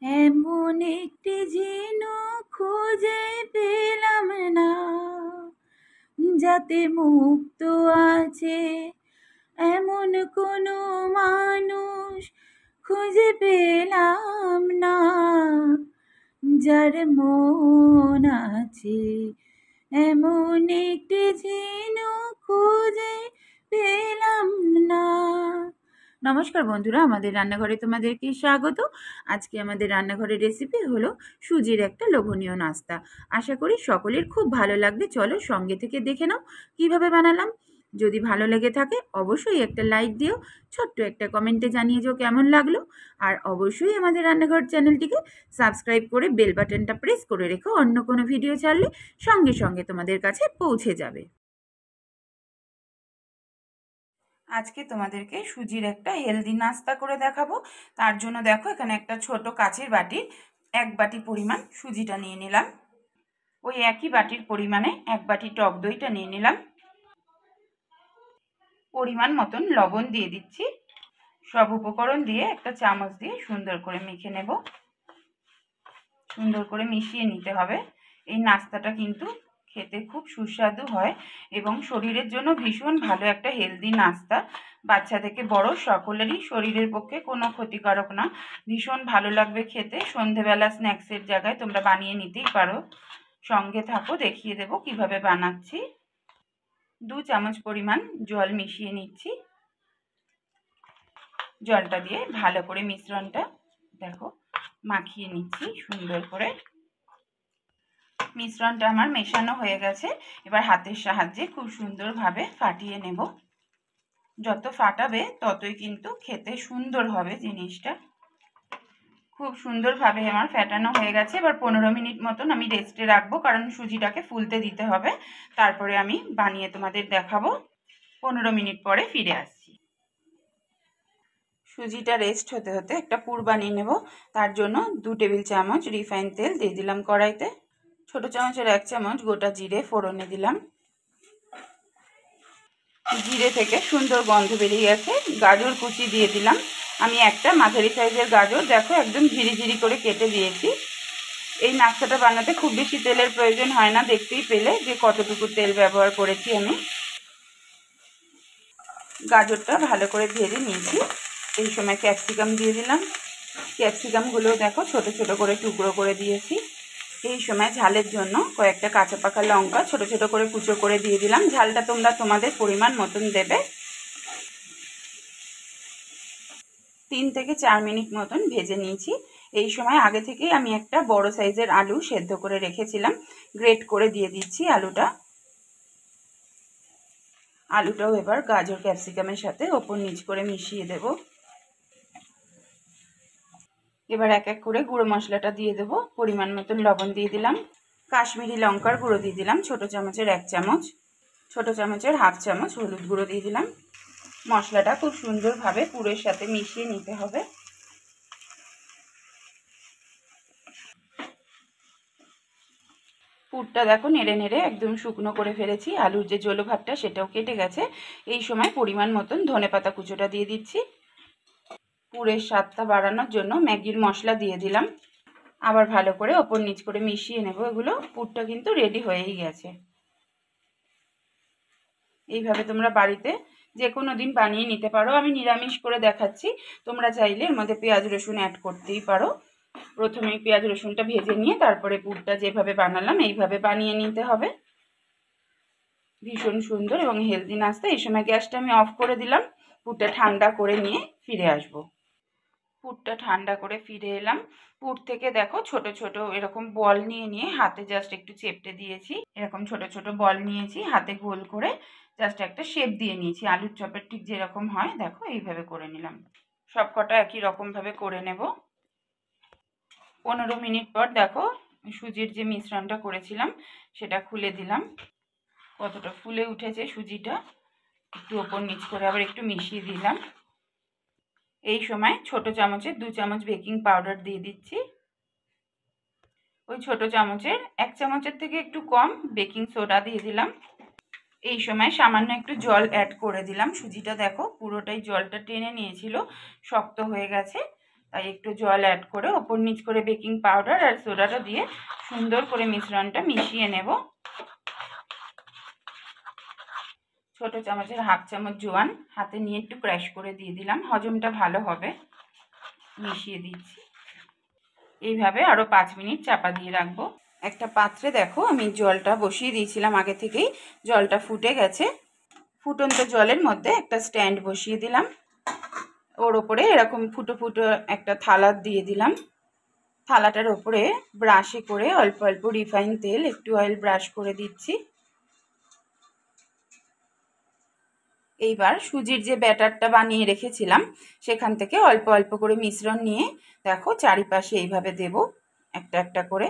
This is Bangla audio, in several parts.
এমন একটি ঝিনুক খুঁজে পেলাম না, যাতে মুক্ত আছে এমন কোনো মানুষ খুঁজে পেলাম না, যার মন আছে এমন একটি ঝিনুক খুঁজে পেলাম না। নমস্কার বন্ধুরা, আমাদের রান্নাঘরে তোমাদেরকে স্বাগত। আজকে আমাদের রান্নাঘরের রেসিপি হলো সুজির একটা লোভনীয় নাস্তা। আশা করি সকলের খুব ভালো লাগবে। চলো সঙ্গে থেকে দেখে নাও কিভাবে বানালাম। যদি ভালো লেগে থাকে অবশ্যই একটা লাইক দিও, ছোট্ট একটা কমেন্টে জানিয়ে যাও কেমন লাগলো। আর অবশ্যই আমাদের রান্নাঘর চ্যানেলটিকে সাবস্ক্রাইব করে বেল বাটনটা প্রেস করে রেখো, অন্য কোনো ভিডিও ছাড়লে সঙ্গে সঙ্গে তোমাদের কাছে পৌঁছে যাবে। আজকে তোমাদেরকে সুজির একটা হেলদি নাস্তা করে দেখাবো। তার জন্য দেখো এখানে একটা ছোট কাচের বাটির 1 বাটি পরিমাণ সুজিটা নিয়ে নিলাম। ওই একই বাটির পরিমাণে 1 বাটি টক দইটা নিয়ে নিলাম। পরিমাণ মতন লবণ দিয়ে দিচ্ছি। সব উপকরণ দিয়ে একটা চামচ দিয়ে সুন্দর করে মেখে নেব। সুন্দর করে মিশিয়ে নিতে হবে। এই নাস্তাটা কিন্তু খেতে খুব সুস্বাদু হয় এবং শরীরের জন্য ভীষণ ভালো একটা হেলদি নাস্তা। বাচ্চা থেকে বড় সকলেরই শরীরের পক্ষে কোনো ক্ষতিকারক না, ভীষণ ভালো লাগবে খেতে। সন্ধেবেলা স্ন্যাক্সের জায়গায় তোমরা বানিয়ে নিতেই পারো। সঙ্গে থাকো, দেখিয়ে দেবো কিভাবে বানাচ্ছি। 2 চামচ পরিমাণ জল মিশিয়ে নিচ্ছি। জলটা দিয়ে ভালো করে মিশ্রণটা দেখো মাখিয়ে নিচ্ছি সুন্দর করে। মিশ্রণটা আমার মেশানো হয়ে গেছে। এবার হাতের সাহায্যে খুব সুন্দরভাবে ফাটিয়ে নেব। যত ফাটাবে ততই কিন্তু খেতে সুন্দর হবে জিনিসটা। খুব সুন্দরভাবে আমার ফেটানো হয়ে গেছে। এবার 15 মিনিট মতন আমি রেস্টে রাখবো, কারণ সুজিটাকে ফুলতে দিতে হবে। তারপরে আমি বানিয়ে তোমাদের দেখাবো। 15 মিনিট পরে ফিরে আসছি। সুজিটা রেস্ট হতে হতে একটা পুর বানিয়ে নেব। তার জন্য 2 টেবিল চামচ রিফাইন তেল দিয়ে দিলাম কড়াইতে। ছোট চামচের 1 চামচ গোটা জিরে ফোড়নে দিলাম। জিরে থেকে সুন্দর গন্ধ বেরিয়ে গেছে। গাজর কুচি দিয়ে দিলাম। আমি একটা মাঝারি সাইজের গাজর দেখো একদম ঝিরি করে কেটে দিয়েছি। এই নাস্তাটা বানাতে খুব বেশি তেলের প্রয়োজন হয় না, দেখতেই পেলে যে কতটুকু তেল ব্যবহার করেছি আমি। গাজরটা ভালো করে ভেজে নিয়েছি। এই সময় ক্যাপসিকাম দিয়ে দিলাম। ক্যাপসিকামগুলো দেখো ছোট ছোট করে টুকরো করে দিয়েছি। এই সময় ঝালের জন্য কয়েকটা কাঁচা পাকা লঙ্কা ছোট ছোট করে কুচো করে দিয়ে দিলাম। ঝালটা তোমরা তোমাদের পরিমাণ মতন দেবে। 3 থেকে 4 মিনিট মতন ভেজে নিয়েছি। এই সময় আগে থেকেই আমি একটা বড় সাইজের আলু সেদ্ধ করে রেখেছিলাম, গ্রেট করে দিয়ে দিচ্ছি আলুটা। আলুটাও এবার গাজর ক্যাপসিকামের সাথে ওপর নিচ করে মিশিয়ে দেব। এবার এক এক করে গুঁড়ো মশলাটা দিয়ে দেবো। পরিমাণ মতন লবণ দিয়ে দিলাম। কাশ্মীরি লঙ্কার গুঁড়ো দিয়ে দিলাম ছোট চামচের 1 চামচ। ছোট চামচের হাফ চামচ হলুদ গুঁড়ো দিয়ে দিলাম। মশলাটা খুব সুন্দরভাবে পুরের সাথে মিশিয়ে নিতে হবে। পুরটা দেখো নেড়ে নেড়ে একদম শুকনো করে ফেলেছি। আলুর যে জলো ভাবটা সেটাও কেটে গেছে। এই সময় পরিমাণ মতন ধনেপাতা কুচোটা দিয়ে দিচ্ছি। পুরের স্বাদটা বাড়ানোর জন্য ম্যাগির মশলা দিয়ে দিলাম। আবার ভালো করে ওপর নিচ করে মিশিয়ে নেব এগুলো। পুরটা কিন্তু রেডি হয়েই গেছে। এইভাবে তোমরা বাড়িতে যে কোনো দিন বানিয়ে নিতে পারো। আমি নিরামিষ করে দেখাচ্ছি, তোমরা চাইলে এর মধ্যে পেঁয়াজ রসুন অ্যাড করতেই পারো। প্রথমে পেঁয়াজ রসুনটা ভেজে নিয়ে তারপরে পুরটা যেভাবে বানালাম এইভাবে বানিয়ে নিতে হবে। ভীষণ সুন্দর এবং হেলদি নাস্তা। এই সময় গ্যাসটা আমি অফ করে দিলাম। পুরটা ঠান্ডা করে নিয়ে ফিরে আসব। পুরটা ঠান্ডা করে ফিরে এলাম। পুর থেকে দেখো ছোট ছোট এরকম বল নিয়ে হাতে জাস্ট একটু চেপটে দিয়েছি। এরকম ছোট ছোট বল নিয়েছি, হাতে গোল করে জাস্ট একটা শেপ দিয়ে নিয়েছি। আলুর চপের ঠিক যেরকম হয় দেখো এইভাবে করে নিলাম। সব কটা একই রকমভাবে করে নেব। 15 মিনিট পর দেখো সুজির যে মিশ্রণটা করেছিলাম সেটা খুলে দিলাম। কতটা ফুলে উঠেছে সুজিটা। একটু ওপর নিচ করে আবার একটু মিশিয়ে দিলাম। এই সময় ছোট চামচের 2 চামচ বেকিং পাউডার দিয়ে দিচ্ছি। ওই ছোট চামচের 1 চামচের থেকে একটু কম বেকিং সোডা দিয়ে দিলাম। এই সময় সামান্য একটু জল অ্যাড করে দিলাম। সুজিটা দেখো পুরোটাই জলটা টেনে নিয়েছিল, শক্ত হয়ে গেছে। তাই একটু জল অ্যাড করে ওপর নিচ করে বেকিং পাউডার আর সোডাটা দিয়ে সুন্দর করে মিশ্রণটা মিশিয়ে নেব। ছোট চামচের হাফ চামচ জোয়ান হাতে নিয়ে একটু ক্র্যাশ করে দিয়ে দিলাম, হজমটা ভালো হবে। মিশিয়ে দিচ্ছি। এইভাবে আরও 5 মিনিট চাপা দিয়ে রাখবো। একটা পাত্রে দেখো আমি জলটা বসিয়ে দিয়েছিলাম আগে থেকেই, জলটা ফুটে গেছে। ফুটন্ত জলের মধ্যে একটা স্ট্যান্ড বসিয়ে দিলাম, ওর ওপরে এরকম ফুটো ফুটো একটা থালা দিয়ে দিলাম। থালাটার ওপরে ব্রাশে করে অল্প অল্প রিফাইন তেল একটু অয়েল ব্রাশ করে দিচ্ছি। এইবার সুজির যে ব্যাটারটা বানিয়ে রেখেছিলাম সেখান থেকে অল্প অল্প করে মিশ্রণ নিয়ে দেখো চারিপাশে এইভাবে দেব একটা একটা করে।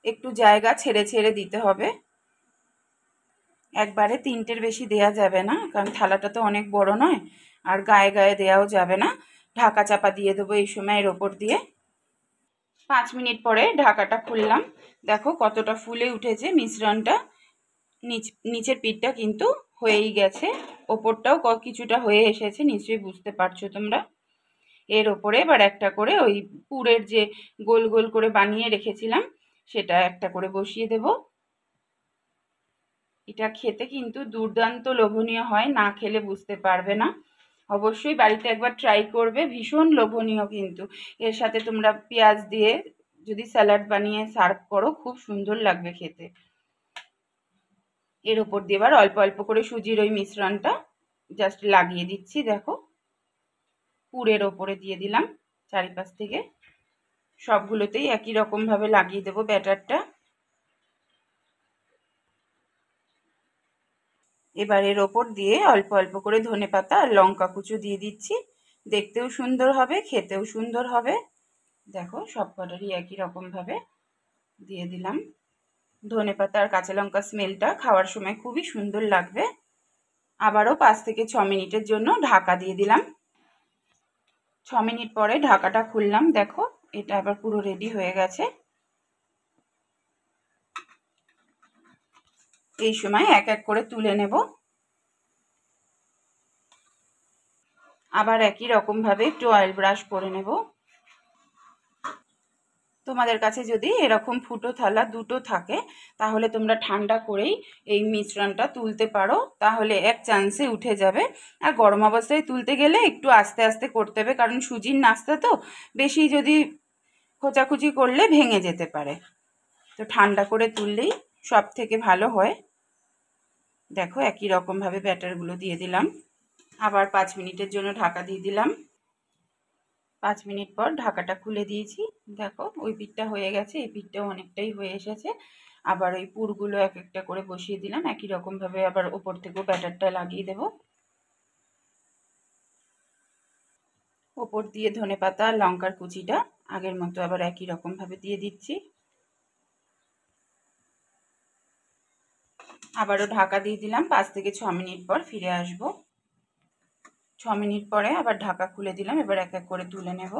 একটু জায়গা ছেড়ে ছেড়ে দিতে হবে, একবারে 3টের বেশি দেয়া যাবে না, কারণ থালাটা তো অনেক বড় নয়, আর গায়ে গায়ে দেওয়াও যাবে না। ঢাকা চাপা দিয়ে দেবো এই সময় এর ওপর দিয়ে। 5 মিনিট পরে ঢাকাটা খুললাম, দেখো কতটা ফুলে উঠেছে মিশ্রণটা। নিচের পিঠটা কিন্তু হয়েই গেছে, ওপরটাও কিছুটা হয়ে এসেছে, নিশ্চয়ই বুঝতে পারছো তোমরা। এর ওপরে এবার একটা করে ওই পুরের যে গোল গোল করে বানিয়ে রেখেছিলাম সেটা একটা করে বসিয়ে দেব। এটা খেতে কিন্তু দুর্দান্ত লোভনীয় হয়, না খেলে বুঝতে পারবে না। অবশ্যই বাড়িতে একবার ট্রাই করবে, ভীষণ লোভনীয় কিন্তু। এর সাথে তোমরা পেঁয়াজ দিয়ে যদি স্যালাড বানিয়ে সার্ভ করো খুব সুন্দর লাগবে খেতে। এর ওপর দিয়ে এবার অল্প অল্প করে সুজির ওই মিশ্রণটা জাস্ট লাগিয়ে দিচ্ছি। দেখো পুরের ওপরে দিয়ে দিলাম চারিপাশ থেকে, সবগুলোতেই একই রকমভাবে লাগিয়ে দেবো ব্যাটারটা। এবার এর ওপর দিয়ে অল্প অল্প করে ধনেপাতা আর লঙ্কা কুচো দিয়ে দিচ্ছি, দেখতেও সুন্দর হবে, খেতেও সুন্দর হবে। দেখো সব কটারই একই রকমভাবে দিয়ে দিলাম। ধনেপাতা আর কাঁচা লঙ্কা স্মেলটা খাওয়ার সময় খুবই সুন্দর লাগবে। আবারও 5 থেকে 6 মিনিটের জন্য ঢাকা দিয়ে দিলাম। 6 মিনিট পরে ঢাকাটা খুললাম, দেখো এটা আবার পুরো রেডি হয়ে গেছে। এই সময় এক এক করে তুলে নেব। আবার একই রকমভাবে একটু অয়েল ব্রাশ করে নেব। তোমাদের কাছে যদি এরকম ফুটো থালা দুটো থাকে তাহলে তোমরা ঠান্ডা করেই এই মিশ্রণটা তুলতে পারো, তাহলে এক চান্সে উঠে যাবে। আর গরম অবস্থায় তুলতে গেলে একটু আস্তে আস্তে করতে হবে, কারণ সুজির নাস্তা তো, বেশি যদি খোঁচাখুচি করলে ভেঙে যেতে পারে। তো ঠান্ডা করে তুললেই সব থেকে ভালো হয়। দেখো একই রকমভাবে ব্যাটারগুলো দিয়ে দিলাম, আবার 5 মিনিটের জন্য ঢাকা দিয়ে দিলাম। 5 মিনিট পর ঢাকাটা খুলে দিয়েছি, দেখো ওই পিঠটা হয়ে গেছে, এই পিঠটাও অনেকটাই হয়ে এসেছে। আবার ওই পুরগুলো এক একটা করে বসিয়ে দিলাম, একই রকমভাবে আবার ওপর থেকেও ব্যাটারটা লাগিয়ে দেব। ওপর দিয়ে ধনেপাতা আর লঙ্কার কুচিটা আগের মতো আবার একই রকমভাবে দিয়ে দিচ্ছি। আবারও ঢাকা দিয়ে দিলাম, 5 থেকে 6 মিনিট পর ফিরে আসব। 6 মিনিট পরে আবার ঢাকা খুলে দিলাম, এবার এক এক করে তুলে নেব।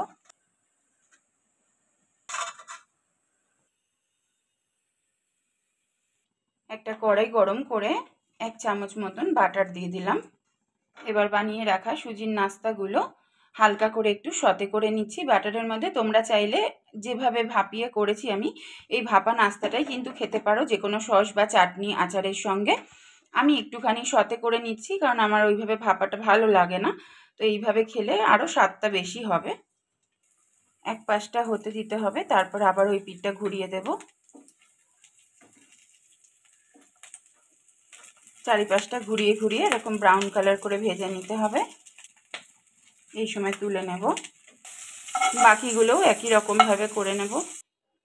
একটা কড়াই গরম করে 1 চামচ মতন বাটার দিয়ে দিলাম। এবার বানিয়ে রাখা সুজির নাস্তাগুলো হালকা করে একটু সতে করে নিচ্ছি বাটারের মধ্যে। তোমরা চাইলে যেভাবে ভাপিয়ে করেছি আমি, এই ভাপা নাস্তাটাই কিন্তু খেতে পারো যে কোনো সস বা চাটনি আচারের সঙ্গে। আমি একটুখানি সতে করে নিচ্ছি, কারণ আমার ওইভাবে ভাপাটা ভালো লাগে না, তো এইভাবে খেলে আরও স্বাদটা বেশি হবে। এক পাশটা হতে দিতে হবে, তারপর আবার ওই পিঠটা ঘুরিয়ে দেব। চারিপাশটা ঘুরিয়ে ঘুরিয়ে এরকম ব্রাউন কালার করে ভেজে নিতে হবে। এই সময় তুলে নেব। বাকিগুলোও একই রকমভাবে করে নেব।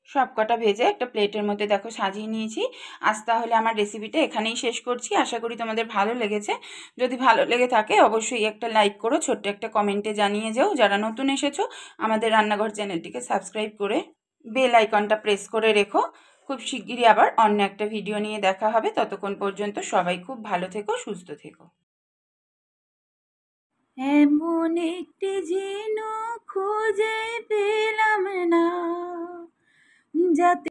সব কটা ভেজে একটা প্লেটের মধ্যে দেখো সাজিয়ে নিয়েছি। আজ তাহলে আমার রেসিপিটা এখানেই শেষ করছি। আশা করি তোমাদের ভালো লেগেছে। যদি ভালো লেগে থাকে অবশ্যই একটা লাইক করো, ছোট্ট একটা কমেন্টে জানিয়ে যাও। যারা নতুন এসেছো আমাদের রান্নাঘর চ্যানেলটিকে সাবস্ক্রাইব করে বেল আইকনটা প্রেস করে রেখো। খুব শিগগিরই আবার অন্য একটা ভিডিও নিয়ে দেখা হবে। ততক্ষণ পর্যন্ত সবাই খুব ভালো থেকো, সুস্থ থেকো। এমন একটি ঝিনুক খুঁজে পেলাম না যাতে